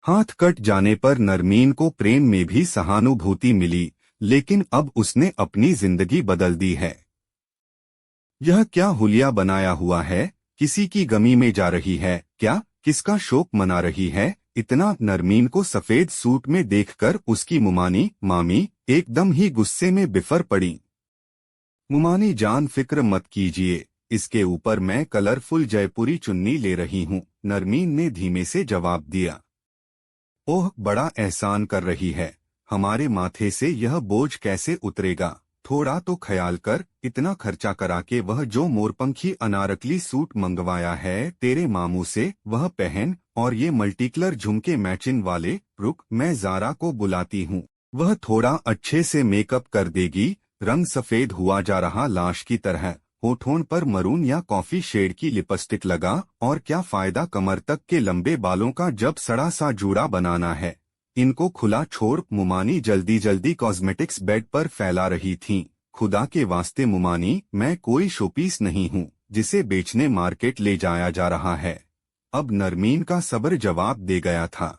हाथ कट जाने पर नरमीन को प्रेम में भी सहानुभूति मिली, लेकिन अब उसने अपनी जिंदगी बदल दी है। यह क्या हुलिया बनाया हुआ है? किसी की गमी में जा रही है क्या? किसका शोक मना रही है? इतना नरमीन को सफेद सूट में देखकर उसकी मुमानी मामी एकदम ही गुस्से में बिफर पड़ी। मुमानी जान, फिक्र मत कीजिए, इसके ऊपर मैं कलरफुल जयपुरी चुन्नी ले रही हूँ, नरमीन ने धीमे से जवाब दिया। ओह, बड़ा एहसान कर रही है, हमारे माथे से यह बोझ कैसे उतरेगा? थोड़ा तो ख्याल कर, इतना खर्चा करा के वह जो मोरपंखी अनारकली सूट मंगवाया है तेरे मामू से वह पहन, और ये मल्टीकलर झुमके मैचिंग वाले। रुक, मैं ज़ारा को बुलाती हूँ, वह थोड़ा अच्छे से मेकअप कर देगी। रंग सफेद हुआ जा रहा लाश की तरह, होठों पर मरून या कॉफी शेड की लिपस्टिक लगा, और क्या फायदा कमर तक के लंबे बालों का जब सड़ा सा जूड़ा बनाना है। इनको खुला छोड़ मुमानी जल्दी जल्दी कॉस्मेटिक्स बेड पर फैला रही थीं। खुदा के वास्ते मुमानी, मैं कोई शोपीस नहीं हूँ जिसे बेचने मार्केट ले जाया जा रहा है। अब नरमीन का सब्र जवाब दे गया था।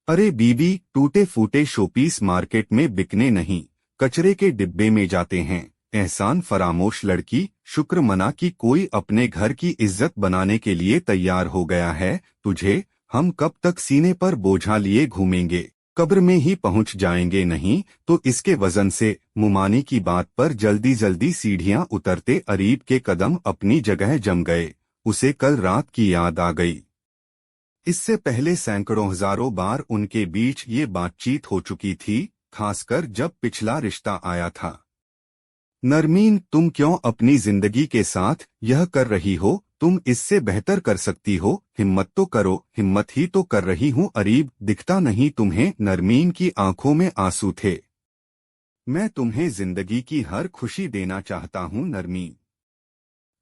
अरे बीबी, टूटे फूटे शोपीस मार्केट में बिकने नहीं, कचरे के डिब्बे में जाते हैं। एहसान फरामोश लड़की, शुक्र मना कि कोई अपने घर की इज्जत बनाने के लिए तैयार हो गया है। तुझे हम कब तक सीने पर बोझा लिए घूमेंगे? कब्र में ही पहुंच जाएंगे नहीं तो इसके वजन से। मुमानी की बात पर जल्दी जल्दी सीढ़ियां उतरते अरीब के कदम अपनी जगह जम गए। उसे कल रात की याद आ गई। इससे पहले सैकड़ों हजारों बार उनके बीच ये बातचीत हो चुकी थी, खासकर जब पिछला रिश्ता आया था। नरमीन, तुम क्यों अपनी जिंदगी के साथ यह कर रही हो? तुम इससे बेहतर कर सकती हो, हिम्मत तो करो। हिम्मत ही तो कर रही हूँ अरीब, दिखता नहीं तुम्हें? नरमीन की आंखों में आंसू थे। मैं तुम्हें जिंदगी की हर खुशी देना चाहता हूँ नरमीन।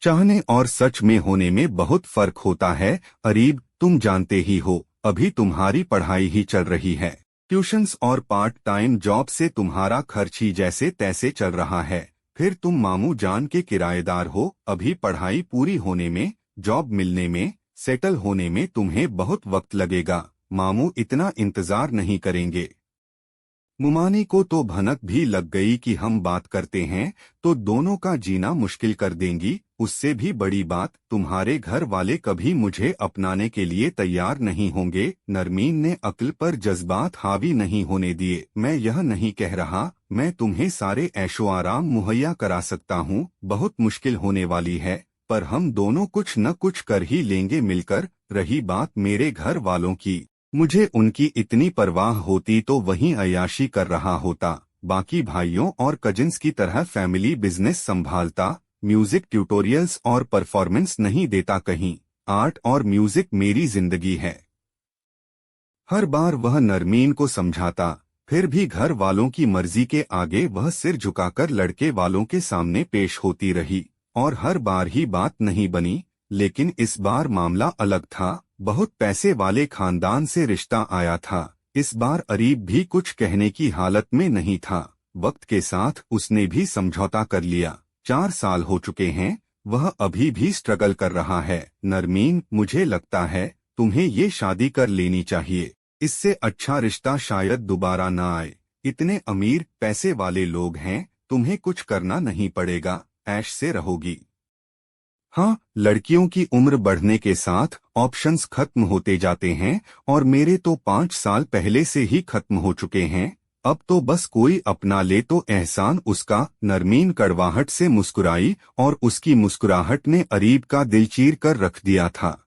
चाहने और सच में होने में बहुत फर्क होता है अरीब, तुम जानते ही हो, अभी तुम्हारी पढ़ाई ही चल रही है। ट्यूशन्स और पार्ट टाइम जॉब से तुम्हारा खर्च ही जैसे तैसे चल रहा है। फिर तुम मामू जान के किराएदार हो। अभी पढ़ाई पूरी होने में, जॉब मिलने में, सेटल होने में तुम्हें बहुत वक्त लगेगा। मामू इतना इंतजार नहीं करेंगे। मुमानी को तो भनक भी लग गई कि हम बात करते हैं तो दोनों का जीना मुश्किल कर देंगी। उससे भी बड़ी बात, तुम्हारे घर वाले कभी मुझे अपनाने के लिए तैयार नहीं होंगे। नरमीन ने अक्ल पर जज्बात हावी नहीं होने दिए। मैं यह नहीं कह रहा मैं तुम्हें सारे ऐशो आराम मुहैया करा सकता हूँ, बहुत मुश्किल होने वाली है, पर हम दोनों कुछ न कुछ कर ही लेंगे मिलकर। रही बात मेरे घर वालों की, मुझे उनकी इतनी परवाह होती तो वहीं अय्याशी कर रहा होता, बाकी भाइयों और कजिन्स की तरह फैमिली बिजनेस संभालता, म्यूजिक ट्यूटोरियल्स और परफॉर्मेंस नहीं देता कहीं। आर्ट और म्यूजिक मेरी जिंदगी है। हर बार वह नरमीन को समझाता, फिर भी घर वालों की मर्जी के आगे वह सिर झुकाकर लड़के वालों के सामने पेश होती रही, और हर बार ही बात नहीं बनी। लेकिन इस बार मामला अलग था। बहुत पैसे वाले खानदान से रिश्ता आया था। इस बार अरीब भी कुछ कहने की हालत में नहीं था। वक्त के साथ उसने भी समझौता कर लिया। 4 साल हो चुके हैं, वह अभी भी स्ट्रगल कर रहा है। नरमीन, मुझे लगता है तुम्हें ये शादी कर लेनी चाहिए। इससे अच्छा रिश्ता शायद दोबारा न आए। इतने अमीर पैसे वाले लोग हैं, तुम्हें कुछ करना नहीं पड़ेगा, ऐश से रहोगी। हाँ, लड़कियों की उम्र बढ़ने के साथ ऑप्शंस खत्म होते जाते हैं, और मेरे तो 5 साल पहले से ही खत्म हो चुके हैं। अब तो बस कोई अपना ले तो एहसान उसका। नरमीन कड़वाहट से मुस्कुराई, और उसकी मुस्कुराहट ने अरीब का दिल चीर कर रख दिया था।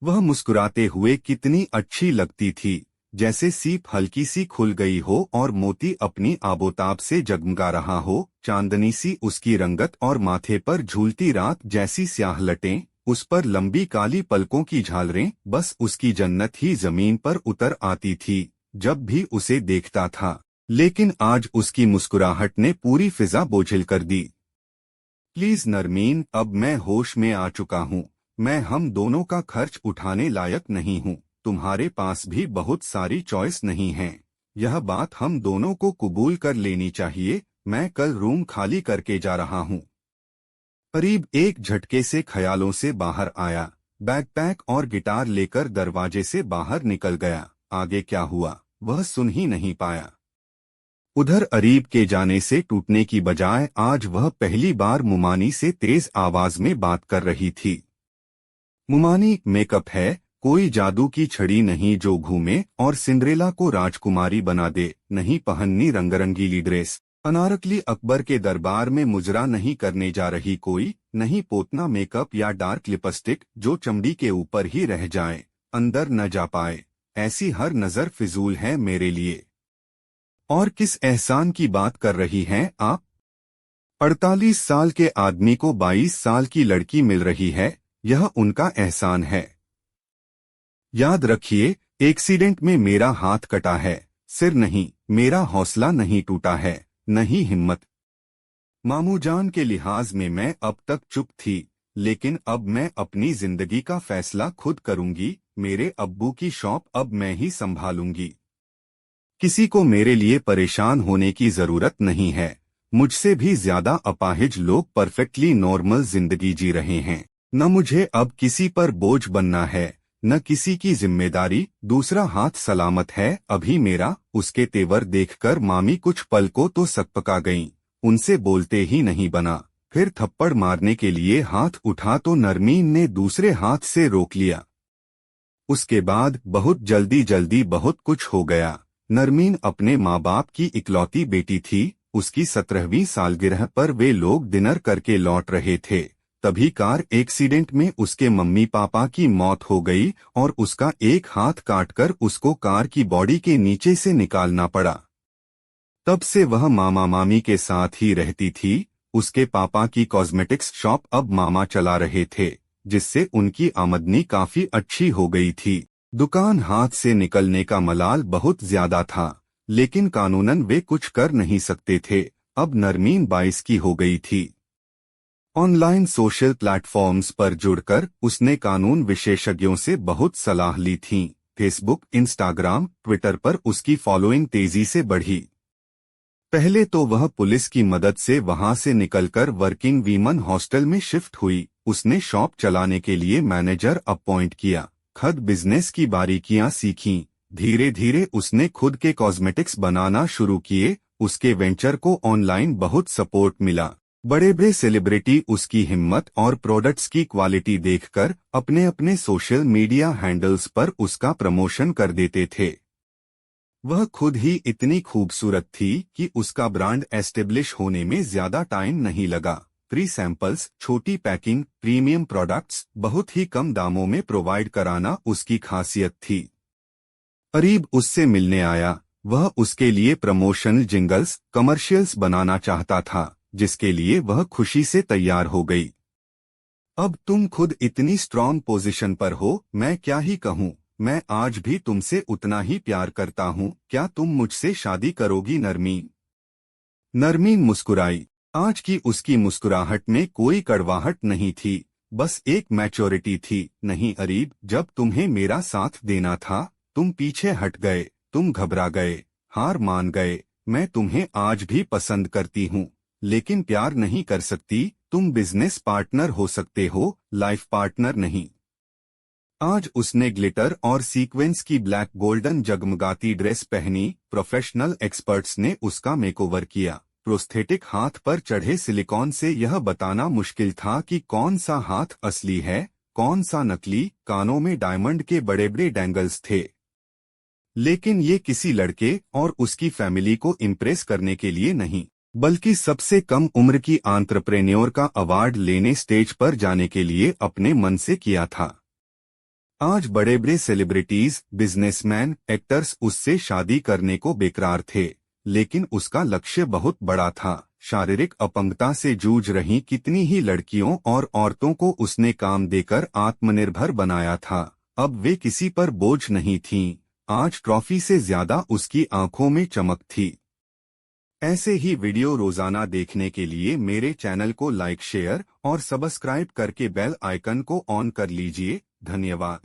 वह मुस्कुराते हुए कितनी अच्छी लगती थी, जैसे सीप हल्की सी खुल गई हो और मोती अपनी आबोताब से जगमगा रहा हो। चांदनी सी उसकी रंगत और माथे पर झूलती रात जैसी स्याह लटें, उस पर लंबी काली पलकों की झालरें, बस उसकी जन्नत ही जमीन पर उतर आती थी जब भी उसे देखता था। लेकिन आज उसकी मुस्कुराहट ने पूरी फिजा बोझिल कर दी। प्लीज नरमीन, अब मैं होश में आ चुका हूँ। मैं हम दोनों का खर्च उठाने लायक नहीं हूँ। तुम्हारे पास भी बहुत सारी चॉइस नहीं है। यह बात हम दोनों को कबूल कर लेनी चाहिए। मैं कल रूम खाली करके जा रहा हूँ। करीब एक झटके से ख्यालों से बाहर आया। बैकपैक और गिटार लेकर दरवाजे से बाहर निकल गया। आगे क्या हुआ वह सुन ही नहीं पाया। उधर अरीब के जाने से टूटने की बजाय आज वह पहली बार मुमानी से तेज आवाज में बात कर रही थी। मुमानी, मेकअप है, कोई जादू की छड़ी नहीं जो घूमे और सिंड्रेला को राजकुमारी बना दे। नहीं पहननी रंगरंगीली ड्रेस। अनारकली अकबर के दरबार में मुजरा नहीं करने जा रही कोई। नहीं पोतना मेकअप या डार्क लिपस्टिक जो चमड़ी के ऊपर ही रह जाए, अंदर न जा पाए। ऐसी हर नजर फिजूल है मेरे लिए। और किस एहसान की बात कर रही हैं आप? 48 साल के आदमी को 22 साल की लड़की मिल रही है, यह उनका एहसान है। याद रखिए, एक्सीडेंट में मेरा हाथ कटा है, सिर नहीं। मेरा हौसला नहीं टूटा है, नहीं हिम्मत। मामूजान के लिहाज में मैं अब तक चुप थी, लेकिन अब मैं अपनी जिंदगी का फैसला खुद करूंगी। मेरे अब्बू की शॉप अब मैं ही संभालूंगी। किसी को मेरे लिए परेशान होने की जरूरत नहीं है। मुझसे भी ज्यादा अपाहिज लोग परफेक्टली नॉर्मल जिंदगी जी रहे हैं। न मुझे अब किसी पर बोझ बनना है, न किसी की जिम्मेदारी। दूसरा हाथ सलामत है अभी मेरा। उसके तेवर देखकर मामी कुछ पल को तो सकपका गईं। उनसे बोलते ही नहीं बना। फिर थप्पड़ मारने के लिए हाथ उठा तो नरमीन ने दूसरे हाथ से रोक लिया। उसके बाद बहुत जल्दी बहुत कुछ हो गया। नरमीन अपने माँ बाप की इकलौती बेटी थी। उसकी 17वीं सालगिरह पर वे लोग डिनर करके लौट रहे थे, तभी कार एक्सीडेंट में उसके मम्मी पापा की मौत हो गई और उसका एक हाथ काटकर उसको कार की बॉडी के नीचे से निकालना पड़ा। तब से वह मामा मामी के साथ ही रहती थी। उसके पापा की कॉस्मेटिक्स शॉप अब मामा चला रहे थे, जिससे उनकी आमदनी काफी अच्छी हो गई थी। दुकान हाथ से निकलने का मलाल बहुत ज्यादा था, लेकिन कानूनन वे कुछ कर नहीं सकते थे। अब नरमीन 22 की हो गई थी। ऑनलाइन सोशल प्लेटफॉर्म्स पर जुड़कर उसने कानून विशेषज्ञों से बहुत सलाह ली थी। फेसबुक, इंस्टाग्राम, ट्विटर पर उसकी फॉलोइंग तेजी से बढ़ी। पहले तो वह पुलिस की मदद से वहां से निकलकर वर्किंग वीमन हॉस्टल में शिफ्ट हुई। उसने शॉप चलाने के लिए मैनेजर अपॉइंट किया, खुद बिजनेस की बारीकियां सीखीं। धीरे धीरे उसने खुद के कॉस्मेटिक्स बनाना शुरू किए। उसके वेंचर को ऑनलाइन बहुत सपोर्ट मिला। बड़े बड़े सेलिब्रिटी उसकी हिम्मत और प्रोडक्ट्स की क्वालिटी देखकर अपने अपने सोशल मीडिया हैंडल्स पर उसका प्रमोशन कर देते थे। वह खुद ही इतनी खूबसूरत थी कि उसका ब्रांड एस्टेब्लिश होने में ज्यादा टाइम नहीं लगा। फ्री सैंपल्स, छोटी पैकिंग, प्रीमियम प्रोडक्ट्स बहुत ही कम दामों में प्रोवाइड कराना उसकी खासियत थी। अरीब उससे मिलने आया। वह उसके लिए प्रमोशनल जिंगल्स, कमर्शियल्स बनाना चाहता था, जिसके लिए वह खुशी से तैयार हो गई। अब तुम खुद इतनी स्ट्रॉन्ग पोजीशन पर हो, मैं क्या ही कहूँ। मैं आज भी तुमसे उतना ही प्यार करता हूँ। क्या तुम मुझसे शादी करोगी नरमीन? नरमीन मुस्कुराई। आज की उसकी मुस्कुराहट में कोई कड़वाहट नहीं थी, बस एक मैच्योरिटी थी। नहीं अरीब, जब तुम्हें मेरा साथ देना था तुम पीछे हट गए, तुम घबरा गए, हार मान गए। मैं तुम्हें आज भी पसंद करती हूँ, लेकिन प्यार नहीं कर सकती। तुम बिजनेस पार्टनर हो सकते हो, लाइफ पार्टनर नहीं। आज उसने ग्लिटर और सीक्वेंस की ब्लैक गोल्डन जगमगाती ड्रेस पहनी। प्रोफेशनल एक्सपर्ट्स ने उसका मेकओवर किया। प्रोस्थेटिक हाथ पर चढ़े सिलिकॉन से यह बताना मुश्किल था कि कौन सा हाथ असली है, कौन सा नकली। कानों में डायमंड के बड़े बड़े डैंगल्स थे, लेकिन ये किसी लड़के और उसकी फैमिली को इम्प्रेस करने के लिए नहीं, बल्कि सबसे कम उम्र की एंटरप्रेन्योर का अवार्ड लेने स्टेज पर जाने के लिए अपने मन से किया था। आज बड़े बड़े सेलिब्रिटीज, बिजनेसमैन, एक्टर्स उससे शादी करने को बेकरार थे, लेकिन उसका लक्ष्य बहुत बड़ा था। शारीरिक अपंगता से जूझ रही कितनी ही लड़कियों और औरतों को उसने काम देकर आत्मनिर्भर बनाया था। अब वे किसी पर बोझ नहीं थीं। आज ट्रॉफी से ज्यादा उसकी आंखों में चमक थी। ऐसे ही वीडियो रोजाना देखने के लिए मेरे चैनल को लाइक, शेयर और सब्सक्राइब करके बेल आइकन को ऑन कर लीजिए। धन्यवाद।